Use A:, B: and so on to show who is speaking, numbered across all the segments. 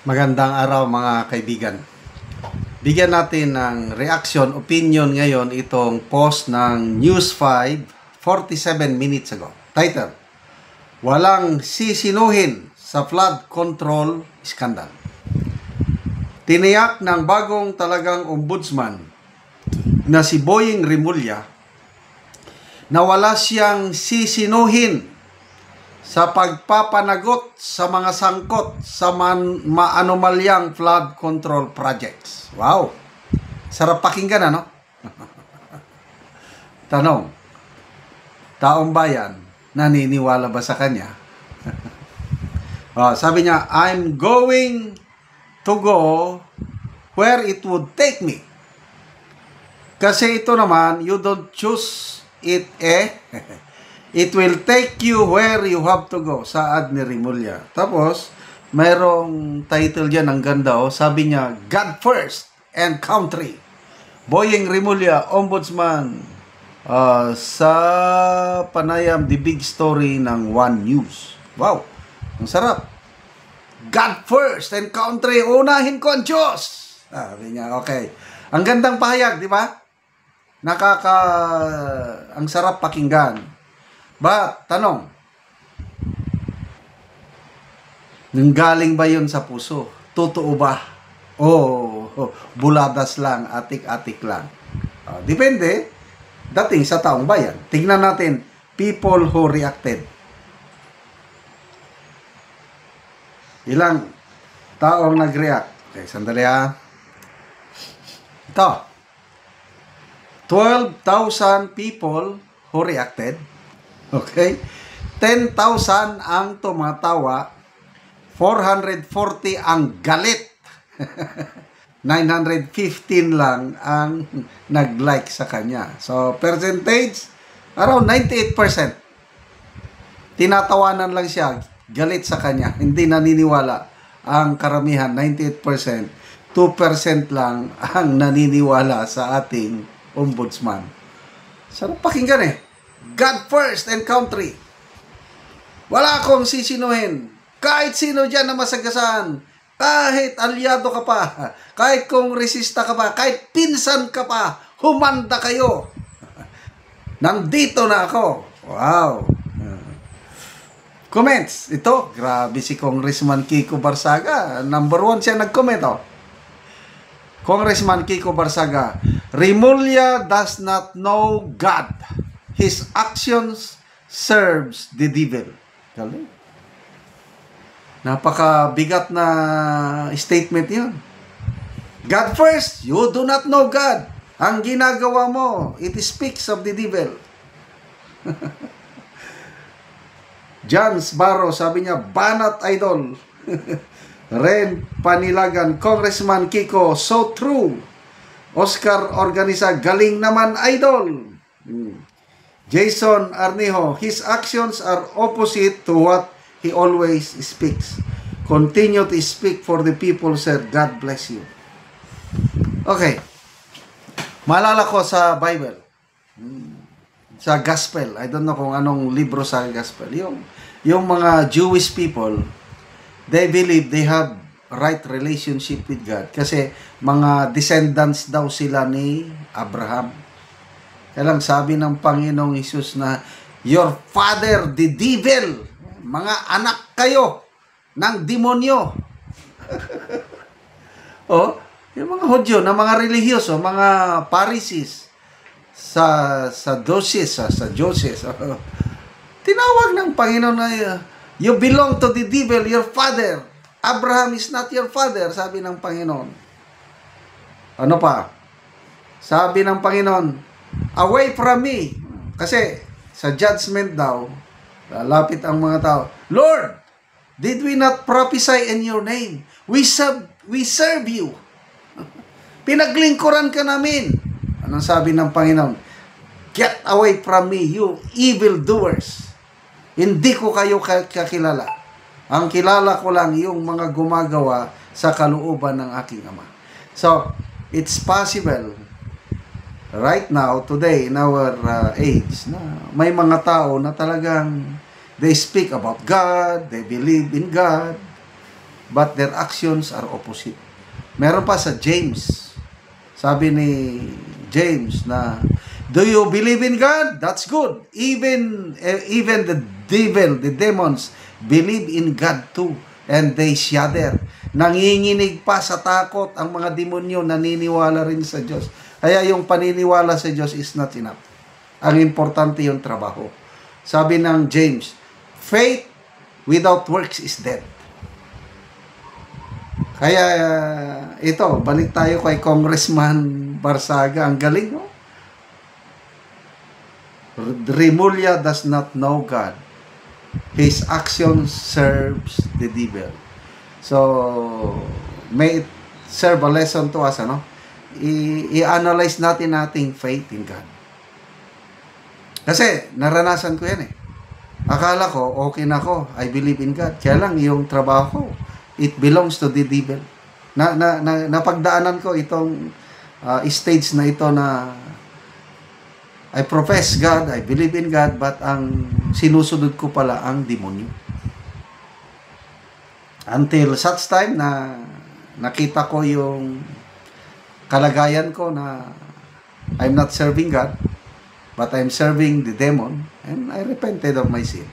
A: Magandang araw mga kaibigan. Bigyan natin ng reaction, opinion ngayon itong post ng News 5 47 minutes ago. Title, Walang sisinuhin sa flood control scandal. Tiniyak ng bagong talagang ombudsman na si Boying Rimulya na wala siyang sisinuhin sa pagpapanagot sa mga sangkot sa maanomalyang flood control projects. Wow! Sarap pakinggan, ano? Tanong, taong bayan, naniniwala ba sa kanya? Sabi niya, I'm going to go where it would take me. Kasi ito naman, you don't choose it it will take you where you have to go. Saad ni Rimulya. Tapos, mayroong title dyan, ang ganda. Sabi niya, God first and country. Boying Rimulya, ombudsman, sa panayam, the big story ng One News. Wow, ang sarap. God first and country, unahin ko ang Diyos. Sabi niya, okay. Ang gandang pahayag, di ba? Ang sarap pakinggan. But, tanong, galing ba yun sa puso? Totoo ba? Buladas lang, atik-atik lang. Depende, dating sa taong bayan. Tingnan natin, people who reacted. Ilang taong nag-react? Okay, sandali ha. Ito. 12,000 people who reacted. Okay? 10,000 ang tumatawa, 440 ang galit, 915 lang ang nag-like sa kanya. So, percentage, around 98%. Tinatawanan lang siya, galit sa kanya, hindi naniniwala. Ang karamihan, 98%. 2% lang ang naniniwala sa ating ombudsman. Sarap pakinggan eh. God first and country. Wala akong sisinuhin. Kahit sino dyan na masagasaan, kahit alyado ka pa, kahit kung resista ka pa, kahit pinsan ka pa, humanda kayo. Nandito na ako. Wow. Comments. Ito, grabe si Congressman Kiko Barsaga. Number 1 siya nag-comment. Congressman Kiko Barsaga, Rimulya does not know God. His actions serves the devil. Galing. Napakabigat na statement yun. God first, you do not know God. Ang ginagawa mo, it speaks of the devil. John Barro, sabi niya, banat idol. Ren Panilagan, Congressman Kiko, so true. Oscar Organiza, galing naman idol. Jason Arnijo, his actions are opposite to what he always speaks. Continue to speak for the people, sir. God bless you. Okay. Maalala ko sa Bible, sa Gospel, I don't know kung anong libro sa Gospel, yung mga Jewish people, they believe they have right relationship with God kasi mga descendants daw sila ni Abraham. Kaya lang sabi ng Panginoong Hesus na, your father, the devil, mga anak kayo ng demonyo. Yung mga Hudyo, na mga religyoso, mga Pharisees, sa Joses, tinawag ng Panginoon na, you belong to the devil, your father. Abraham is not your father, sabi ng Panginoon. Ano pa? Sabi ng Panginoon, away from me. Kasi sa judgment daw, lalapit ang mga tao, Lord, did we not prophesy in your name? We serve you. Pinaglingkuran ka namin. Anong sabi ng Panginoon? Get away from me, you evildoers. Hindi ko kayo kakilala. Ang kilala ko lang yung mga gumagawa sa kalooban ng aking Ama. So, it's possible right now, today, in our age, na may mga tao na talagang they speak about God, they believe in God, but their actions are opposite. Meron pa sa James. Sabi ni James na, do you believe in God? That's good. Even the devil, the demons, believe in God too. And they shudder. Nanginginig pa sa takot ang mga demonyo, naniniwala rin sa Diyos. Kaya yung paniniwala sa Diyos is not enough. Ang importante yung trabaho. Sabi ng James, faith without works is dead. Kaya ito, balik tayo kay Congressman Barsaga. Ang galing, no? Remulla does not know God. His action serves the devil. So, may it serve a lesson to us, ano? I-analyze natin ating faith in God. Kasi, naranasan ko yan eh. Akala ko, okay na ako. I believe in God. Kaya lang, yung trabaho ko, it belongs to the devil. Napagdaanan ko itong stage na ito na I profess God, I believe in God, but ang sinusunod ko pala ang demonyo. Until such time na nakita ko yung kalagayan ko na I'm not serving God, but I'm serving the demon, and I repented of my sin.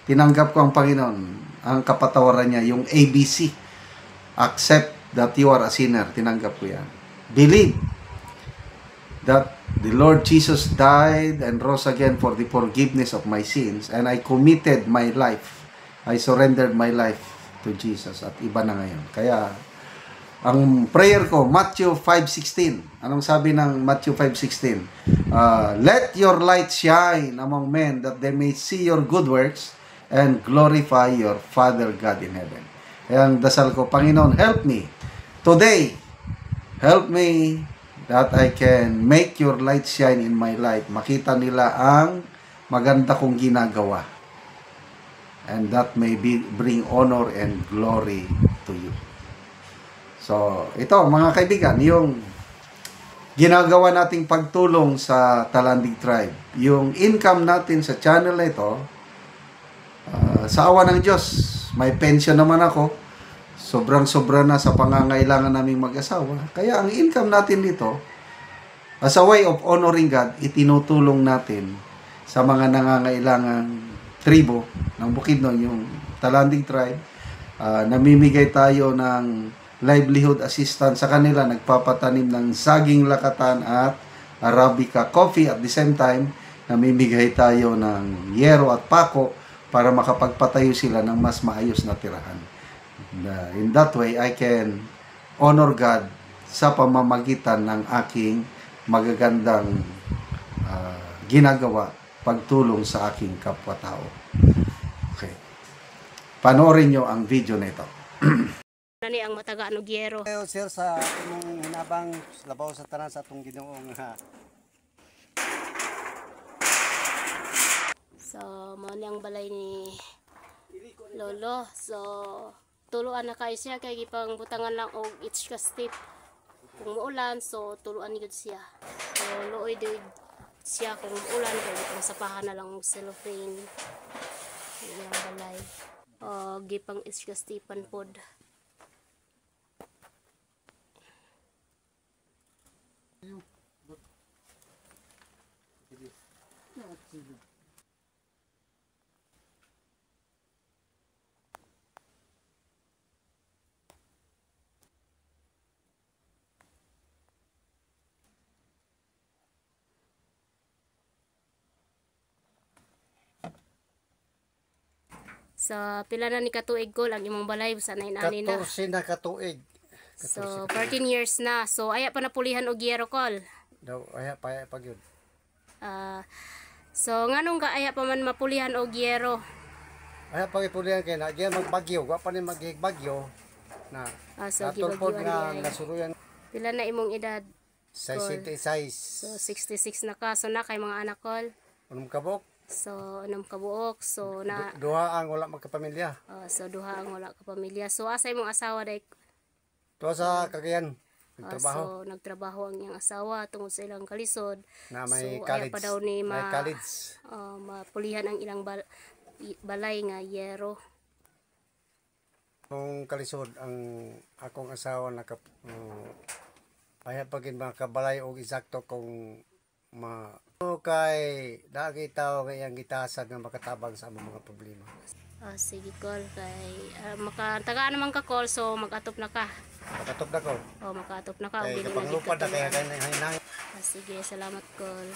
A: Tinanggap ko ang Panginoon, ang kapatawaran niya, yung ABC. Accept that you are a sinner. Tinanggap ko yan. Believe that the Lord Jesus died and rose again for the forgiveness of my sins, and I committed my life. I surrendered my life to Jesus, at iba na ngayon. Kaya ang prayer ko, Matthew 5:16. Anong sabi ng Matthew 5:16? Let your light shine among men, that they may see your good works and glorify your Father God in heaven. Kaya ang dasal ko, Panginoon, help me today. Help me that I can make your light shine in my life. Makita nila ang maganda kong ginagawa. And that may bring honor and glory to you. So, ito mga kaibigan, yung ginagawa nating pagtulong sa Talandig Tribe. Yung income natin sa channel na ito, sa awa ng Diyos, may pension naman ako. Sobrang-sobra na sa pangangailangan naming mag-asawa. Kaya ang income natin dito, as a way of honoring God, itinutulong natin sa mga nangangailangang tribo ng Bukidnon, yung Talandig Tribe. Namimigay tayo ng livelihood assistance sa kanila, nagpapatanim ng saging lakatan at Arabica coffee. At the same time, namimigay tayo ng yero at pako para makapagpatayo sila ng mas maayos na tirahan. In that way, I can honor God sa pamamagitan ng aking magagandang ginagawa, pagtulong sa aking kapwa-tao. Okay. Panoorin nyo ang video na ito.
B: Nani ang mataga no gyero.
C: Sir, sa imong hinabang labaw sa tanan sa atong Ginoong
B: So, mo ang balay ni Lolo. So, tuluan na kayo siya kay gipang butangan lang og each ka step. Kung muulan, so tuluan gyud siya. So, luoy gyud siya kung muulan kay gipang sapahan na lang og cellophane. Yang balay. Gipang each ka stepan pod. So, pila na ni katuig ko lang imong balay sa 9 ani na.
C: 14 na katuig.
B: So, 14 years na. So, aya pa napulihan og gyero kol.
C: Daw aya pa gyud.
B: So, nganong ka aya pa man mapulihan og gyero?
C: Aya pa ipulihan kay na diyan magbagyo, wa pa ni maghigbagyo na.
B: So,
C: Natulpod
B: gibagyoan
C: nga
B: niya.
C: nasuruyan
B: Pila na imong edad?
C: 66.
B: So, 66 na ka. So, na kay mga anak kol.
C: Unong kabok,
B: So, anong kabuok. So, na...
C: duha ang wala magkapamilya.
B: So, duha ang wala ka pamilya. So, asa imong asawa day?
C: Tuwa sa Cagayan, nagtrabaho.
B: So, nagtrabaho ang iyang asawa tungod sa ilang kalisod.
C: Na may
B: so,
C: college.
B: Aya pa daw ni
C: may college.
B: mapulihan ang ilang balay nga yero.
C: Kung kalisod ang akong asawa ay pagin makabalay og eksakto kung kay nakita ko ang gitasag nga makatabang sa among mga problema.
B: Sige call kay makatagaan naman ka call so mag-atop na ka.
C: Makatop na ko.
B: Makatop na ka.
C: Kay
B: Bili na
C: kapanglupad na kaya
B: gid ka
C: kay hinangin.
B: sige, salamat call.